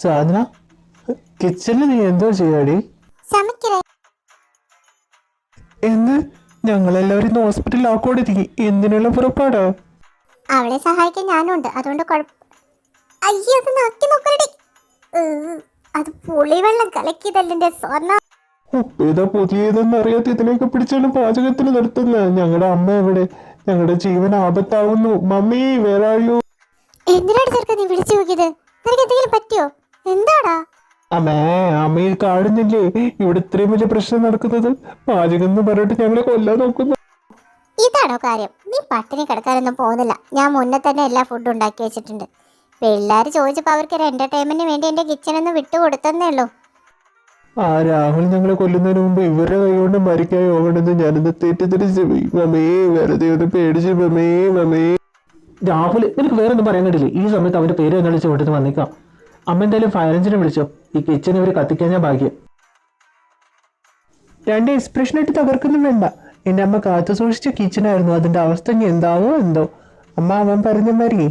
സാധന കിച്ചണിൽ നീ എന്തോ ചെയ്യാടി? എന്ന് ഞങ്ങളെല്ലാവരും ഹോസ്പിറ്റലിൽ ആക്കോടിരിക്കും. എന്തിനുള്ള പുറപ്പാടോ? അവളെ സഹായിക്കാൻ ഞാനുണ്ട്, അതുകൊണ്ട് അയ്യോ അത് നോക്കി നോക്കടി. അത് പുളിവെള്ളം കലക്കിയതല്ലേ സ്വർണ്ണ. ഏതാ പുതിയതെന്ന് അറിയാത്ത ഇതിലേക്ക് പിടിച്ചാണ് പാചകത്തിന് നിർത്തുന്നത്. ഞങ്ങളുടെ അമ്മ എവിടെ? ഞങ്ങളുടെ ജീവൻ ആപത്താവുന്നു. മമ്മി വേറെ ആയോ? എന്തിനാണ് ചെറുക്ക നീ വിളിച്ചു നോക്കിയത്? നിനക്ക് എന്തെങ്കിലും പറ്റിയോ? എന്താടാ? അമ്മയെ കാണുന്നില്ലേ ഇവിടെ ഇത്രയും വലിയ പ്രശ്നം നടക്കുന്നത്? പാചകം എന്ന് പറഞ്ഞിട്ട് ഞങ്ങളെ കൊല്ലാൻ നോക്കുന്നു. ഇതാണോ കാര്യം? നീ പട്ടിണി കിടക്കാനൊന്നും പോകുന്നില്ല. ഞാൻ മുന്നേ തന്നെ എല്ലാ ഫുഡും ഉണ്ടാക്കി വെച്ചിട്ടുണ്ട്. പിള്ളേർ ചോദിച്ചപ്പോൾ അവർക്ക് ഒരു എന്റർടൈൻമെന്റിന് വേണ്ടി എന്റെ കിച്ചണൊന്ന് വിട്ടുകൊടുത്തന്നേ ഉള്ളൂ. രാഹുൽ ഞങ്ങളെ കൊല്ലുന്നതിന് മുമ്പ് ഇവരുടെ കൈകൊണ്ട് മരിക്കായി പോകണമെന്ന് ഞാനിന്ന് തെറ്റിദ്ധരിച്ചു പോയി. മമ്മേ വെറുതെ ഒന്ന് പേടിച്ചു. മമ്മേ രാഹുൽ, നിനക്ക് വേറെ ഒന്നും പറയാൻ കേട്ടില്ലേ? ഈ സമയത്ത് അവന്റെ പേര് എന്ന് വിളിച്ച് കൊണ്ടുവന്ന് വന്നേക്കാം. അമ്മ എന്തായാലും ഫയർ എഞ്ചിനെ വിളിച്ചോ. ഈ കിച്ചൺ ഇവർ കത്തിക്കാൻ ഞാൻ ഭാഗ്യം. രണ്ട് എക്സ്പ്രഷൻ ആയിട്ട് തകർക്കൊന്നും വേണ്ട. എന്റെ അമ്മ കാത്തു സൂക്ഷിച്ച കിച്ചണായിരുന്നു. അതിന്റെ അവസ്ഥ ഇനി എന്താവോ എന്തോ. അമ്മ അവൻ പറഞ്ഞ മാതിരി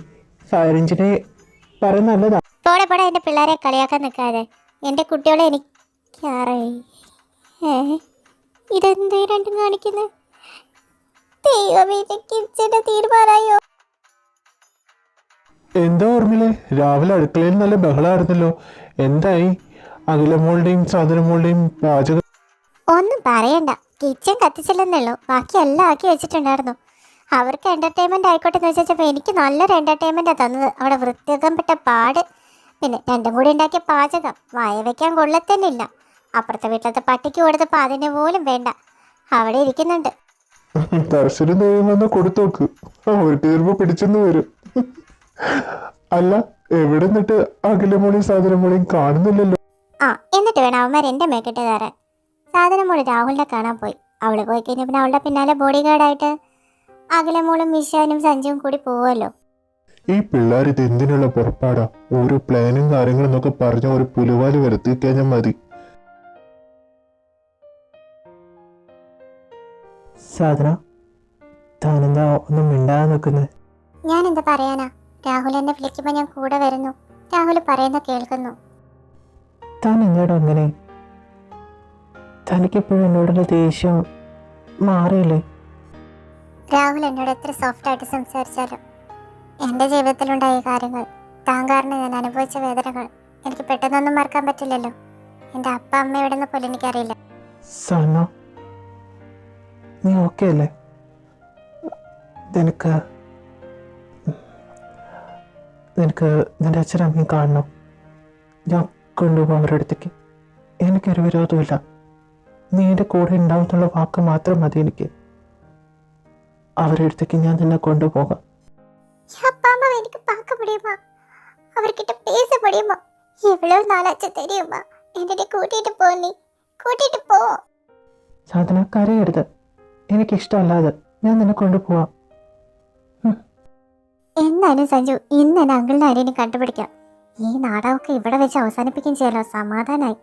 ഫയർ എഞ്ചിനെ പറയുന്ന നല്ലതാ. പോടെ എന്റെ പിള്ളേരെ കളിയാക്കാൻ നിൽക്കാതെ. എന്റെ കുട്ടികളെ ഇതെന്തേ രണ്ടും കാണിക്കുന്നത്? ദൈവമേ, കിച്ചന്റെ തീരുമാനമായോ? എന്താ ഓർമ്മയില്ലേ, രാവിലെ അടുക്കളയിൽ നല്ല ബഹളമായിരുന്നല്ലോ. എന്തായി അഖിലമോളുടെയും സാധനമോളുടെയും പാചകം? ഒന്നും പറയണ്ട, കിച്ചൺ കത്തിച്ചില്ലെന്നുള്ളൂ. ബാക്കി എല്ലാം ആക്കി വെച്ചിട്ടുണ്ടായിരുന്നു. അവർക്ക് എന്റർടൈൻമെന്റ് ആയിക്കോട്ടെ എന്ന് വെച്ചപ്പോൾ എനിക്ക് നല്ലൊരു എന്റർടൈൻമെന്റാണ് തന്നത്. അവിടെ വൃത്തിയാക്കപ്പെട്ട പാട്, പിന്നെ രണ്ടും കൂടി ഉണ്ടാക്കിയ പാചകം വായ വയ്ക്കാൻ കൊള്ളത്തന്നില്ല. അപ്പുറത്തെ വീട്ടിലത്തെ പട്ടിക്ക് കൊടുത്തപ്പോൾ അതിന് പോലും വേണ്ട, അവിടെ ഇരിക്കുന്നുണ്ട്. ദർശനം വന്ന് കൊടുത്തോക്ക്, അവർക്ക് ചിലപ്പോ പിടിച്ചെന്ന് വരും. അല്ല, എവിടെ നിന്നിട്ട് അഖിലമോളെയും സാധനമോളെയും കാണുന്നില്ലല്ലോ? എന്നിട്ട് വേണം അവന്മാർ എന്റെ മേക്കിട്ട് കയറാൻ. സാധനമോള് രാഹുലിനെ കാണാൻ പോയി. അവള് പോയി കഴിഞ്ഞ പിന്നെ അവളുടെ പിന്നാലെ ബോഡി ഗാർഡായിട്ട് അഖിലമോളും മിഷാനും സഞ്ജുവും കൂടി പോവല്ലോ. ഈ പിള്ളേർ ഇത് എന്തിനുള്ള പുറപ്പാടാ? ഓരോ പ്ലാനും കാര്യങ്ങളും എന്നൊക്കെ പറഞ്ഞ ഒരു പുലുവാല് വരുത്തി കഴിഞ്ഞാൽ മതി. സാധന, താനെന്താ ഒന്നും മിണ്ടാതെ നിൽക്കുന്നത്? ഞാൻ എന്താ പറയാനാ? രാഹുൽ എന്നെ വിളിക്കുമ്പോ ഞാൻ കൂടെ വരുന്നു. രാഹുൽ പറയുന്ന കേൾക്കുന്നു. താൻ എന്താടോ അങ്ങനെ? തനിക്കെപ്പോഴും എന്നോടുള്ള ദേഷ്യം മാറിയില്ലേ? രാഹുൽ എന്നോട് എത്ര സോഫ്റ്റ് ആയിട്ട് സംസാരിച്ചാലും എൻ്റെ ജീവിതത്തിലുണ്ടായ കാര്യങ്ങൾ, താൻ കാരണം ഞാൻ അനുഭവിച്ച വേദനകൾ എനിക്ക് പെട്ടെന്നൊന്നും മറക്കാൻ പറ്റില്ലല്ലോ. എൻ്റെ അപ്പ അമ്മ എവിടെന്ന് പോലും എനിക്കറിയില്ല. സൽമ, നീ ഓക്കെ അല്ലേ? നിനക്ക് നിന്റെ അച്ഛനമ്മയും കാണണം. ഞാൻ കൊണ്ടുപോകും അവരുടെ അടുത്തേക്ക്. എനിക്കൊരു വിരോധമില്ല. നീ എൻ്റെ കൂടെ ഉണ്ടാവുന്നുള്ള വാക്ക് മാത്രം മതി എനിക്ക്. അവരുടെ അടുത്തേക്ക് ഞാൻ നിന്നെ കൊണ്ടുപോകാം. എനിക്ക് பார்க்க முடியுமா? அவர்கிட்ட பேச முடியுமா? எவ்வளவு நாளாச்சு தெரியுமா? என்னை கூட்டிட்டு போ, நீ കൂട്ടിട്ട് പോ. സാധന, കരയരുത്. എനിക്കിഷ്ടമല്ലാതെ ഞാൻ നിന്നെ കൊണ്ടുപോവാം. എന്നാലും സഞ്ജു, ഇന്ന് എന്നെ അങ്കിളിനെ ആരെയും കണ്ടുപിടിക്കാം. ഈ നാടകമൊക്കെ ഇവിടെ വെച്ച് അവസാനിപ്പിക്കുകയും ചെയ്യാലോ. സമാധാനായി.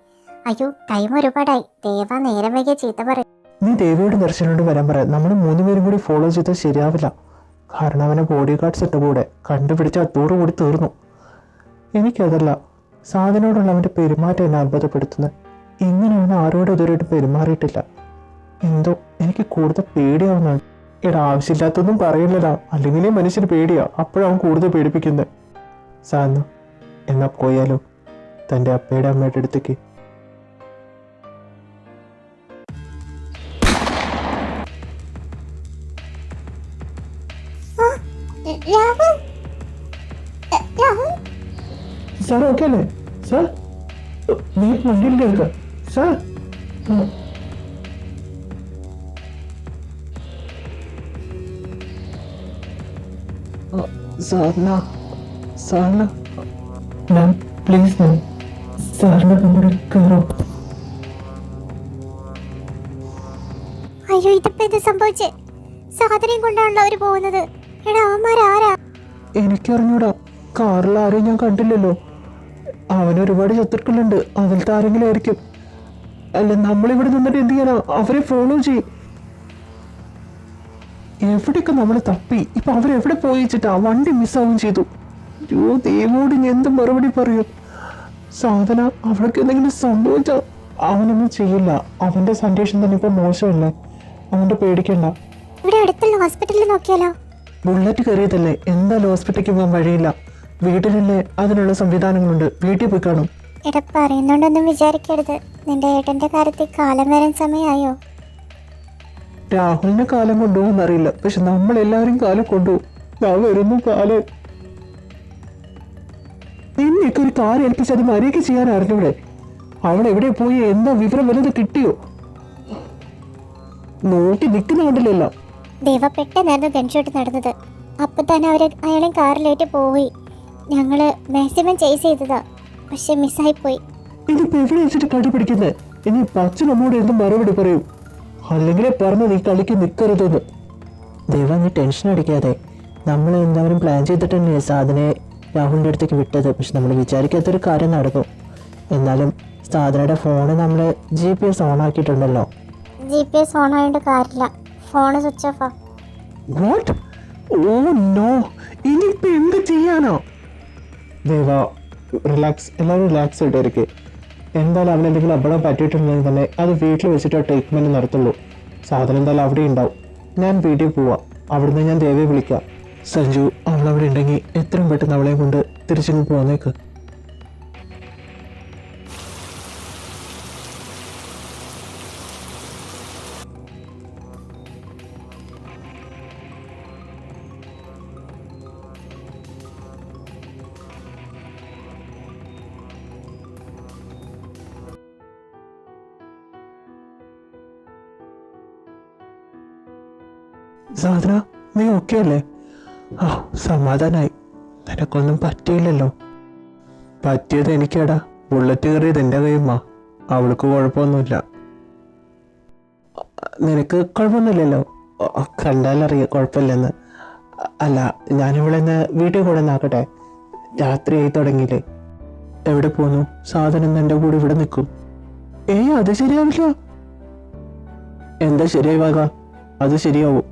അയ്യോ, ടൈം ഒരുപാടായി. ദേവ നേരം വൈകിയ ചീത്ത പറയും. നീ ദേവിയോട് ദർശനോട് വരാൻ പറയാം. നമ്മൾ 3 പേരും കൂടി ഫോളോ ചെയ്താൽ ശരിയാവില്ല. കാരണം അവനെ ബോഡി ഗാർഡ്സ് ഇട്ട കൂടെ കണ്ടുപിടിച്ച് അതോടു കൂടി തീർന്നു. എനിക്കതല്ല, സാധനോടുള്ള അവൻ്റെ പെരുമാറ്റം എന്നെ അത്ഭുതപ്പെടുത്തുന്നത്. ഇങ്ങനെ അവൻ ആരോടും ഇതുവരെയായിട്ട് പെരുമാറിയിട്ടില്ല. എന്തോ എനിക്ക് കൂടുതൽ പേടിയാവുന്നുണ്ട്. ആവശ്യമില്ലാത്തൊന്നും പറയില്ലടാ, അല്ലെങ്കിലേ മനുഷ്യന് പേടിയാ. അപ്പോഴവൻ കൂടുതൽ പേടിപ്പിക്കുന്നത്. സാധന, എന്നാ പോയാലോ തൻ്റെ അപ്പയുടെ അമ്മയുടെ അടുത്തേക്ക്? സാർ ഓക്കെ അല്ലേ? സാർ, നീ വണ്ടിയിൽ കേൾക്ക. സാർ, സാറിന് മാം പ്ലീസ് മാം, സാറിന് നമ്മുടെ കയറും. അയ്യോ, ഇതിപ്പോ ഇത് സംഭവിച്ചേ? സാധനം കൊണ്ടാണല്ലോ അവര് പോകുന്നത്. എടാ, അവന്മാരാരാ? എനിക്കറിഞ്ഞൂടാ. കാറിൽ ആരെയും ഞാൻ കണ്ടില്ലല്ലോ. അവന് ഒരുപാട് ശത്രുക്കളുണ്ട്. അതിലത്തെ ആരെങ്കിലും ആയിരിക്കും. അല്ല, നമ്മളിവിടെ നിന്നിട്ട് എന്ത് ചെയ്യാനാ? അവരെ ഫോളോ ചെയ്യും. എവിടെയൊക്കെ നമ്മൾ തപ്പി. ഇപ്പൊ അവരെവിടെ പോയിച്ചിട്ടാ? വണ്ടി മിസ്സാവുകയും ചെയ്തു. അയ്യോ, ദേവോട് ഞാൻ എന്ത് മറുപടി പറയും? സാധന അവൾക്ക് എന്തെങ്കിലും സംഭവിച്ചോ? അവനൊന്നും ചെയ്യില്ല. അവന്റെ കണ്ടീഷൻ തന്നെ ഇപ്പൊ മോശമല്ലേ, അവന്റെ പേടിക്കണ്ട. ഇവിടെ അടുത്തുള്ള ഹോസ്പിറ്റലിൽ നോക്കിയാലോ? ബുള്ളറ്റ് കയറിയതല്ലേ, എന്തായാലും ഹോസ്പിറ്റലിലേക്ക് പോകാൻ വഴിയില്ല. വീട്ടിലല്ലേ അതിനുള്ള സംവിധാനങ്ങളുണ്ട്, വീട്ടിൽ പോയി കാണും. എടാ പറയുന്നുണ്ടൊന്നും വിചാരിക്കരുത്. നിന്റെ ഏട്ടന്റെ കാര്യത്തിൽ കാലം വരാൻ സമയമായോ? രാഹുലിനെ കാലം കൊണ്ടുപോകുമെന്ന് അറിയില്ല, പക്ഷെ നമ്മളെല്ലാവരും കാലം കൊണ്ടുപോകും. ഞാൻ വരുന്നു കാലം. നിന്നെയൊക്കെ ഒരു കാര്യം ഏൽപ്പിച്ച് അത് മര്യാദയ്ക്ക് ചെയ്യാനായിരുന്നു ഇവിടെ. അവൾ എവിടെ പോയി, എന്താ വിവരം വലുത് കിട്ടിയോ? നോക്കി നിൽക്കുന്ന കണ്ടില്ലല്ലോ. ദേവ പെട്ടെന്നായിരുന്നു ഗൺഷോട്ട് നടന്നത്. അപ്പൊ തന്നെ അയാളെ കാറിലേറ്റ് പോയി. ഞങ്ങള് മാക്സിമം ചേസ് ചെയ്തതാ, പക്ഷെ മിസ്സായിപ്പോയി. ഇതിപ്പോ എവിടെ വെച്ചിട്ട് കണ്ടുപിടിക്കുന്നത്? ഇനി അച്ഛനമ്മോട് എന്ത് മറുപടി പറയും? അല്ലെങ്കിലേ പറഞ്ഞ് നീ കളിക്ക് നിൽക്കരുതെന്ന്. ദൈവം, നീ ടെൻഷൻ അടിക്കാതെ. നമ്മൾ എന്തായാലും പ്ലാൻ ചെയ്തിട്ട് തന്നെയാണ് സാധനയെ രാഹുലിൻ്റെ അടുത്തേക്ക് വിട്ടത്. പക്ഷെ നമ്മൾ വിചാരിക്കാത്തൊരു കാര്യം നടന്നു. എന്നാലും സാധനയുടെ ഫോണ് നമ്മൾ GPS ഓൺ ആക്കിയിട്ടുണ്ടല്ലോ. GPS ഓൺ ആയതുകൊണ്ട് കാര്യമില്ല, ഫോണ് സ്വിച്ച് ഓഫാ. വാട്ട്? ഓ നോ, ഇനിയിപ്പോ എന്ത് ചെയ്യാനോ? ദേവ, റിലാക്സ്, എല്ലാവരും റിലാക്സ് ആയിട്ടായിരിക്കും. എന്തായാലും അവൻ എന്തെങ്കിലും അപകടം പറ്റിയിട്ടുണ്ടെങ്കിൽ തന്നെ അത് വീട്ടിൽ വെച്ചിട്ട് ട്രീറ്റ്മെൻറ്റ് നടത്തുള്ളൂ. സാധനം എന്തായാലും അവിടെ ഉണ്ടാവും. ഞാൻ വീട്ടിൽ പോവാം, അവിടുന്ന് ഞാൻ ദേവയെ വിളിക്കാം. സഞ്ജു, അവളവിടെ ഉണ്ടെങ്കിൽ എത്രയും പെട്ടെന്ന് അവളെയും കൊണ്ട് തിരിച്ചിങ്ങ് പോന്നേക്ക്. സാധന, നീ ഓക്കെ അല്ലേ? ആ, സമാധാനായി. നിനക്കൊന്നും പറ്റിയില്ലല്ലോ. പറ്റിയത് എനിക്കാടാ. ബുള്ളറ്റ് കയറിയത് എൻ്റെ കയ്യുമ്മാ. അവൾക്ക് കുഴപ്പമൊന്നുമില്ല. നിനക്ക് കുഴപ്പമൊന്നുമില്ലല്ലോ? കണ്ടാലറിയാം കുഴപ്പമില്ലെന്ന്. അല്ല, ഞാനിവിടെന്ന് വീട്ടിൽ കൂടെ നാക്കട്ടെ. രാത്രിയായി തുടങ്ങിയില്ലേ. എവിടെ പോന്നു? സാധനം എൻ്റെ കൂടെ ഇവിടെ നിൽക്കും. അത് ശരിയാവില്ല. എന്താ ശരിയായി? അത് ശരിയാവും.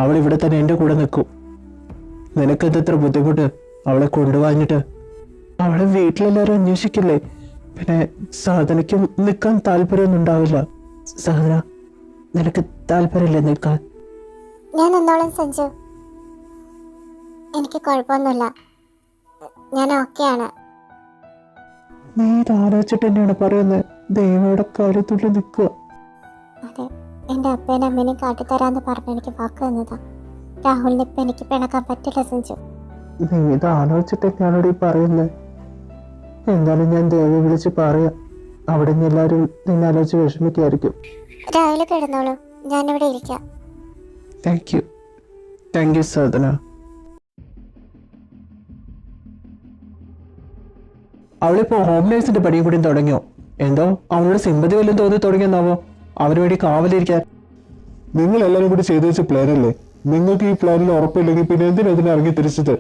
അവൾ ഇവിടെ തന്നെ എൻ്റെ കൂടെ നിൽക്കും. നിനക്കെന്തത്ര ബുദ്ധിമുട്ട് അവളെ കൊണ്ടുപോകാഞ്ഞിട്ട്? അവളെ വീട്ടിലെല്ലാവരും അന്വേഷിക്കില്ലേ? പിന്നെ സാധനയ്ക്കും നിൽക്കാൻ താല്പര്യമൊന്നും ഉണ്ടാവില്ല. സാധന, നിനക്ക് താല്പര്യമില്ലേ നിൽക്കാൻ? ഞാൻ എന്നോളം സഞ്ജു, എനിക്ക് കുഴപ്പമൊന്നുമില്ല, ഞാൻ ഓക്കെയാണ്. നീ ഇത് ആലോചിച്ചിട്ട് തന്നെയാണ് പറയുന്നത്. ദൈവയുടെ കാര്യത്തുള്ളിൽ നിൽക്കുക. അതെ, എൻ്റെ അപ്പേനെ അമ്മേനെയും കാട്ടിത്തരാന്ന് പറഞ്ഞ് എനിക്ക് വാക്ക് തന്നതാ. രാഹുലിന് ഇപ്പം എനിക്ക് പിണക്കാൻ പറ്റില്ല സഞ്ജു. നീ ഇത് ആലോചിച്ചിട്ട് തന്നെയാണോട് ഈ പറയുന്നത്? എന്തായാലും ഞാൻ ദേവയെ വിളിച്ച് പറയാം. അവിടെ നിന്ന് എല്ലാവരും നിന്നെ ആലോചിച്ച് വിഷമിക്കായിരിക്കും. രാവിലെ കിടന്നോളൂ, ഞാനിവിടെ ഇരിക്കാം. താങ്ക് യു സാധന. അവളിപ്പോ ഹോം നേഴ്സിന്റെ പണിയും കൂടി തുടങ്ങിയോ? എന്തോ അവളോട് സിമ്പതി വല്ലതും തോന്നി തുടങ്ങിയെന്നാവോ അവന് വേണ്ടി കാവലിരിക്കാൻ. നിങ്ങൾ എല്ലാവരും കൂടി ചെയ്തു വെച്ച പ്ലാനല്ലേ? നിങ്ങൾക്ക് ഈ പ്ലാനിൽ ഉറപ്പില്ലെങ്കിൽ പിന്നെ എന്തിനതിനെ ഇറങ്ങി തിരിച്ചത്?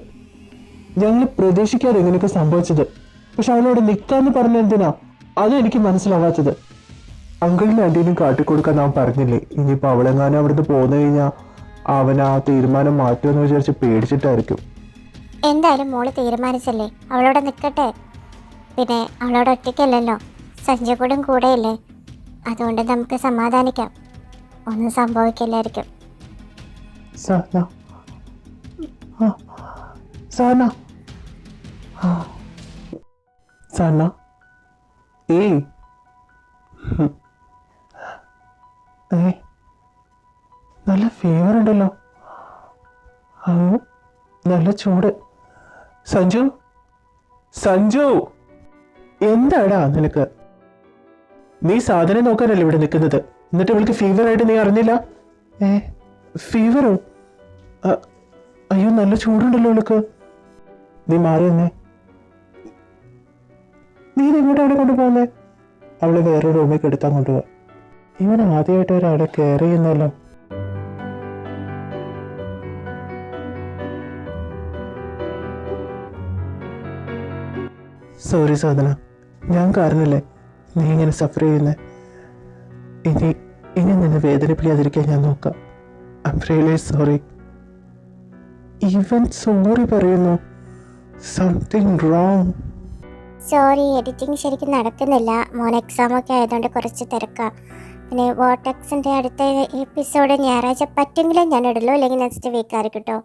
ഞങ്ങൾ പ്രതീക്ഷിക്കാതെ ഇങ്ങനെയൊക്കെ സംഭവിച്ചത്. പക്ഷെ അവളോട് നിൽക്കാന്ന് പറഞ്ഞ എന്തിനാ? അതും എനിക്ക് മനസ്സിലാവാത്തത്. അങ്കിളിനും ആന്റീനും കാട്ടിക്കൊടുക്കാൻ നാം പറഞ്ഞില്ലേ? ഇനിയിപ്പോൾ അവളെങ്ങാനും അവിടുന്ന് പോന്നു കഴിഞ്ഞാൽ അവൻ ആ തീരുമാനം മാറ്റുമെന്ന് വിചാരിച്ച് പേടിച്ചിട്ടായിരിക്കും. എന്തായാലും മോള് തീരുമാനിച്ചല്ലേ, അവളോട് നിൽക്കട്ടെ. പിന്നെ അവളോട് ഒറ്റയ്ക്കല്ലല്ലോ, സഞ്ജു കൂടെ കൂടെയല്ലേ. അതുകൊണ്ട് നമുക്ക് സമാധാനിക്കാം, ഒന്നും സംഭവിക്കില്ലായിരിക്കും. സാന, സാന, സാന, നല്ല ഫീവർ ഉണ്ടല്ലോ. നല്ല ചൂട്. സഞ്ജു, സഞ്ജു, എന്താടാ നിനക്ക്? നീ സാധനം നോക്കാനല്ലേ ഇവിടെ നിൽക്കുന്നത്? എന്നിട്ട് ഇവൾക്ക് ഫീവർ ആയിട്ട് നീ അറിഞ്ഞില്ല? ഫീവറോ? അയ്യോ, നല്ല ചൂടുണ്ടല്ലോ ഇവൾക്ക്. നീ മാറി തന്നെ. നീ ഇങ്ങോട്ടാണ് കൊണ്ടുപോകുന്നത്? അവളെ വേറെ റൂമിലേക്ക് എടുത്താൽ കൊണ്ടുപോവാ. ഇവൻ ആദ്യമായിട്ട് ഒരാളെ കെയർ ചെയ്യുന്നല്ലോ. സോറി സാധന, ഞാൻ കാരണല്ലേ നീ ഇങ്ങനെ സഫർ ചെയ്യുന്നത്. ഇനി നിന്നെ വേദനിപ്പിക്കാതിരിക്കാൻ ഞാൻ നോക്കാം. I'm really sorry. Even sorry പറയുന്നു. Something wrong. സോറി, എഡിറ്റിംഗ് ശരിക്കും നടക്കുന്നില്ല. മോൻ എക്സാമൊക്കെ ആയതുകൊണ്ട് കുറച്ച് തിരക്കാണ്. പിന്നെ വോട്ടെക്സിൻ്റെ അടുത്ത എപ്പിസോഡ് ഞായറാഴ്ച പറ്റുമെങ്കിലും ഞാൻ ഇടുള്ളൂ, അല്ലെങ്കിൽ നെക്സ്റ്റ് വീക്ക് ആയിരിക്കും കേട്ടോ.